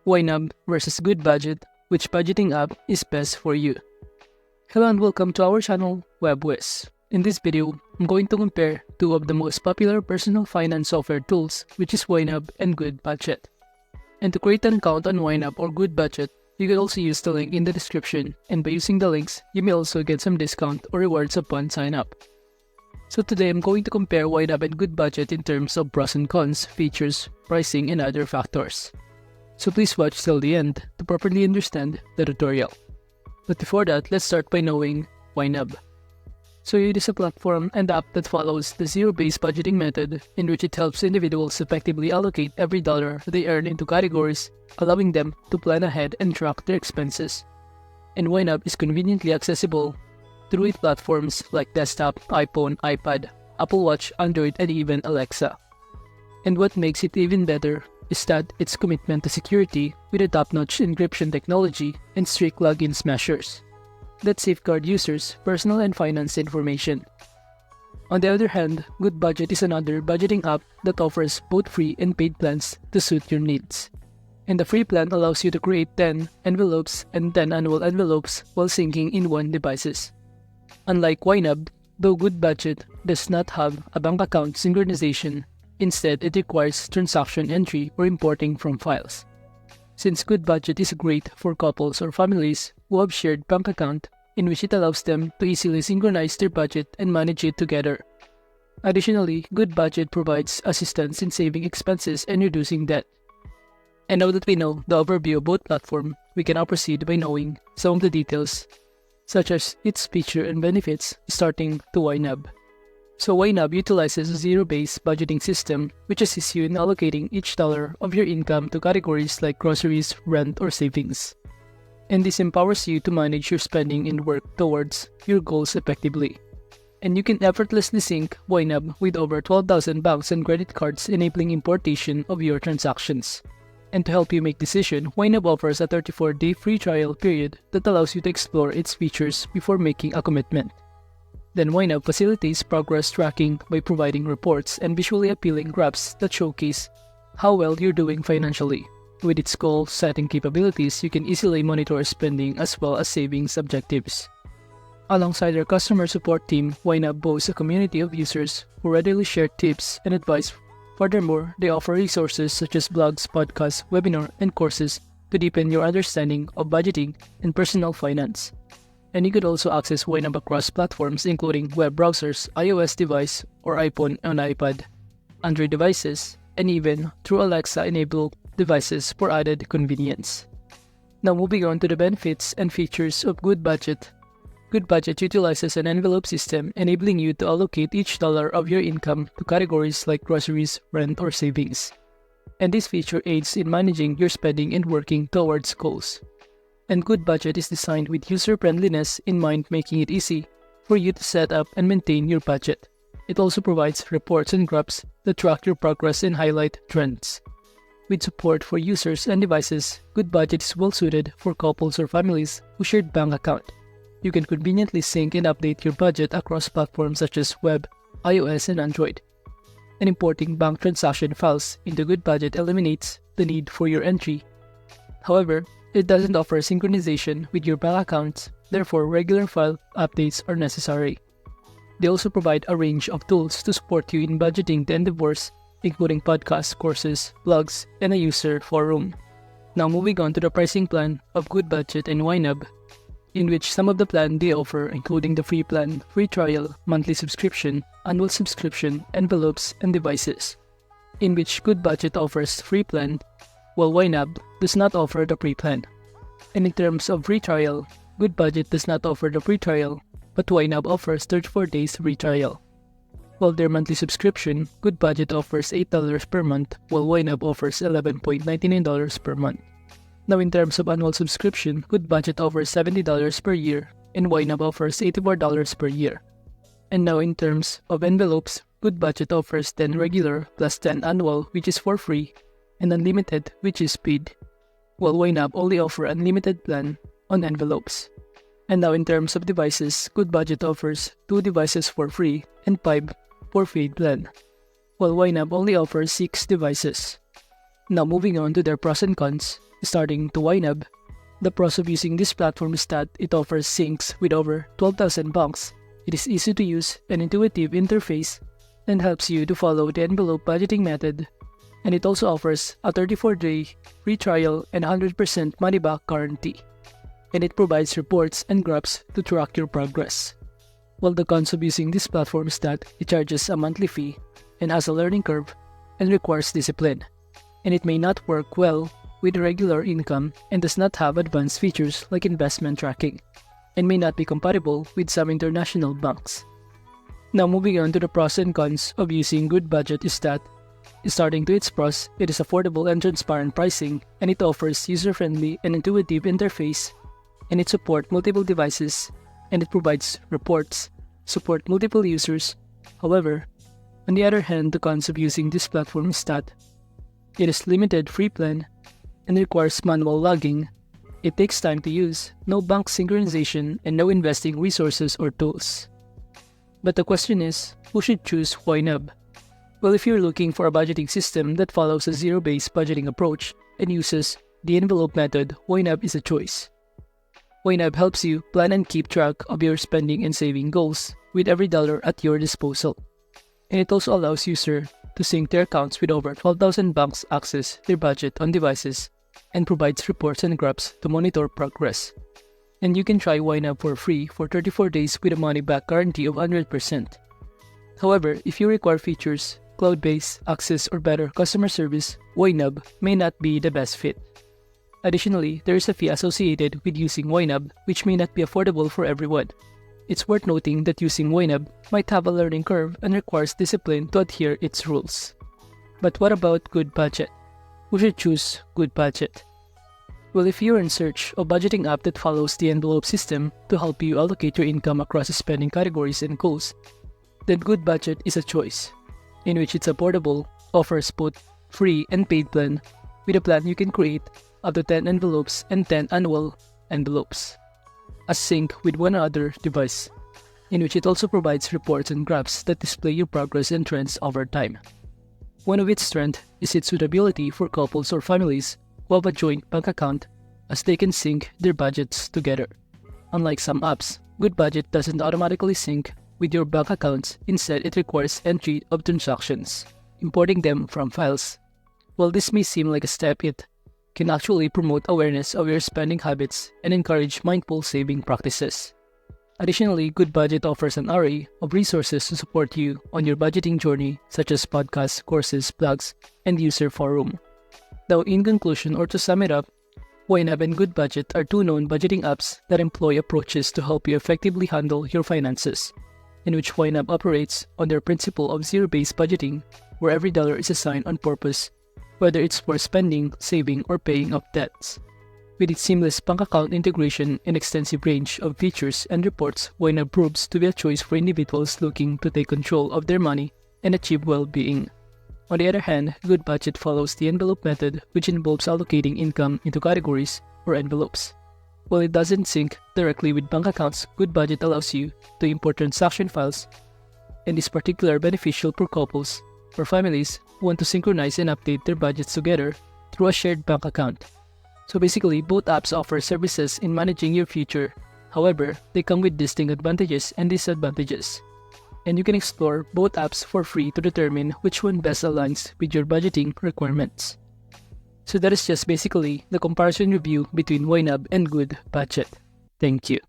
YNAB versus Goodbudget, which budgeting app is best for you? Hello and welcome to our channel, WebWiz. In this video, I'm going to compare two of the most popular personal finance software tools, which is YNAB and Goodbudget. And to create an account on YNAB or Goodbudget, you can also use the link in the description, and by using the links, you may also get some discount or rewards upon sign up. So today I'm going to compare YNAB and Goodbudget in terms of pros and cons, features, pricing, and other factors. So please watch till the end to properly understand the tutorial. But before that, let's start by knowing YNAB. So it is a platform and app that follows the zero-based budgeting method, in which it helps individuals effectively allocate every dollar they earn into categories, allowing them to plan ahead and track their expenses. And YNAB is conveniently accessible through its platforms like desktop, iPhone, iPad, Apple Watch, Android, and even Alexa. And what makes it even better is that its commitment to security with a top-notch encryption technology and strict login measures that safeguard users' personal and finance information. On the other hand, Goodbudget is another budgeting app that offers both free and paid plans to suit your needs. And the free plan allows you to create 10 envelopes and 10 annual envelopes while syncing in one devices. Unlike YNAB, though Goodbudget does not have a bank account synchronization, instead it requires transaction entry or importing from files. Since Goodbudget is great for couples or families who have shared bank account, in which it allows them to easily synchronize their budget and manage it together. Additionally, Goodbudget provides assistance in saving expenses and reducing debt. And now that we know the overview of both platforms, we can now proceed by knowing some of the details, such as its feature and benefits, starting to YNAB. So YNAB utilizes a zero-based budgeting system which assists you in allocating each dollar of your income to categories like groceries, rent, or savings. And this empowers you to manage your spending and work towards your goals effectively. And you can effortlessly sync YNAB with over 12,000 banks and credit cards, enabling importation of your transactions. And to help you make decisions, YNAB offers a 34-day free trial period that allows you to explore its features before making a commitment. Then YNAB facilitates progress tracking by providing reports and visually appealing graphs that showcase how well you're doing financially. With its goal-setting capabilities, you can easily monitor spending as well as savings objectives. Alongside their customer support team, YNAB boasts a community of users who readily share tips and advice. Furthermore, they offer resources such as blogs, podcasts, webinars, and courses to deepen your understanding of budgeting and personal finance. And you could also access YNAB across platforms including web browsers, iOS device or iPhone and iPad, Android devices, and even through Alexa-enabled devices for added convenience. Now moving on to the benefits and features of Goodbudget. Goodbudget utilizes an envelope system, enabling you to allocate each dollar of your income to categories like groceries, rent, or savings. And this feature aids in managing your spending and working towards goals. And Goodbudget is designed with user-friendliness in mind, making it easy for you to set up and maintain your budget. It also provides reports and graphs that track your progress and highlight trends. With support for users and devices, Goodbudget is well-suited for couples or families who share bank account. You can conveniently sync and update your budget across platforms such as web, iOS, and Android. And importing bank transaction files into Goodbudget eliminates the need for your entry. However, it doesn't offer synchronization with your bank accounts, therefore regular file updates are necessary. They also provide a range of tools to support you in budgeting the endeavors, including podcasts, courses, blogs, and a user forum. Now moving on to the pricing plan of Goodbudget and YNAB, in which some of the plan they offer, including the free plan, free trial, monthly subscription, annual subscription, envelopes, and devices. In which Goodbudget offers free plan, while YNAB does not offer the free plan. And in terms of free trial, Goodbudget does not offer the free trial, but YNAB offers 34 days free trial. While their monthly subscription, Goodbudget offers $8 per month, while YNAB offers $11.99 per month. Now in terms of annual subscription, Goodbudget offers $70 per year, and YNAB offers $84 per year. And now in terms of envelopes, Goodbudget offers 10 regular plus 10 annual, which is for free, and unlimited, which is paid, while YNAB only offer unlimited plan on envelopes. And now in terms of devices, Goodbudget offers 2 devices for free and 5 for paid plan, while YNAB only offers 6 devices. Now moving on to their pros and cons, starting to YNAB. The pros of using this platform is that it offers syncs with over 12,000 banks. It is easy to use and intuitive interface and helps you to follow the envelope budgeting method. And it also offers a 34-day free trial and 100% money-back guarantee. And it provides reports and graphs to track your progress. While the cons of using this platform is that it charges a monthly fee and has a learning curve and requires discipline. And it may not work well with regular income and does not have advanced features like investment tracking, and may not be compatible with some international banks. Now moving on to the pros and cons of using Goodbudget is that, starting to its pros, it is affordable and transparent pricing, and it offers user-friendly and intuitive interface, and it supports multiple devices, and it provides reports, support multiple users. However, on the other hand, the cons of using this platform is that it is limited free plan and requires manual logging. It takes time to use, no bank synchronization, and no investing resources or tools. But the question is, who should choose YNAB? Well, if you're looking for a budgeting system that follows a zero-based budgeting approach and uses the envelope method, YNAB is a choice. YNAB helps you plan and keep track of your spending and saving goals with every dollar at your disposal. And it also allows users to sync their accounts with over 12,000 banks access their budget on devices and provides reports and graphs to monitor progress. And you can try YNAB for free for 34 days with a money-back guarantee of 100%. However, if you require features, cloud-based access, or better customer service, YNAB may not be the best fit. Additionally, there is a fee associated with using YNAB which may not be affordable for everyone. It's worth noting that using YNAB might have a learning curve and requires discipline to adhere its rules. But what about Goodbudget? Who should choose Goodbudget? Well, if you're in search of budgeting app that follows the envelope system to help you allocate your income across spending categories and goals, then Goodbudget is a choice, in which it's affordable, offers both free and paid plan. With a plan you can create up to 10 envelopes and 10 annual envelopes, as sync with one other device, in which it also provides reports and graphs that display your progress and trends over time. One of its strengths is its suitability for couples or families who have a joint bank account, as they can sync their budgets together. Unlike some apps, Goodbudget doesn't automatically sync with your bank accounts. Instead, it requires entry of transactions, importing them from files. While this may seem like a step, it can actually promote awareness of your spending habits and encourage mindful saving practices. Additionally, Goodbudget offers an array of resources to support you on your budgeting journey, such as podcasts, courses, blogs, and user forum. Now, in conclusion, or to sum it up, YNAB and Goodbudget are two known budgeting apps that employ approaches to help you effectively handle your finances, in which YNAB operates on their principle of zero-based budgeting, where every dollar is assigned on purpose, whether it's for spending, saving, or paying off debts. With its seamless bank account integration and extensive range of features and reports, YNAB proves to be a choice for individuals looking to take control of their money and achieve well-being. On the other hand, Goodbudget follows the envelope method, which involves allocating income into categories or envelopes. While it doesn't sync directly with bank accounts, Goodbudget allows you to import transaction files, and is particularly beneficial for couples or families who want to synchronize and update their budgets together through a shared bank account. So basically, both apps offer services in managing your future. However, they come with distinct advantages and disadvantages, and you can explore both apps for free to determine which one best aligns with your budgeting requirements. So that is just basically the comparison review between YNAB and Goodbudget. Thank you.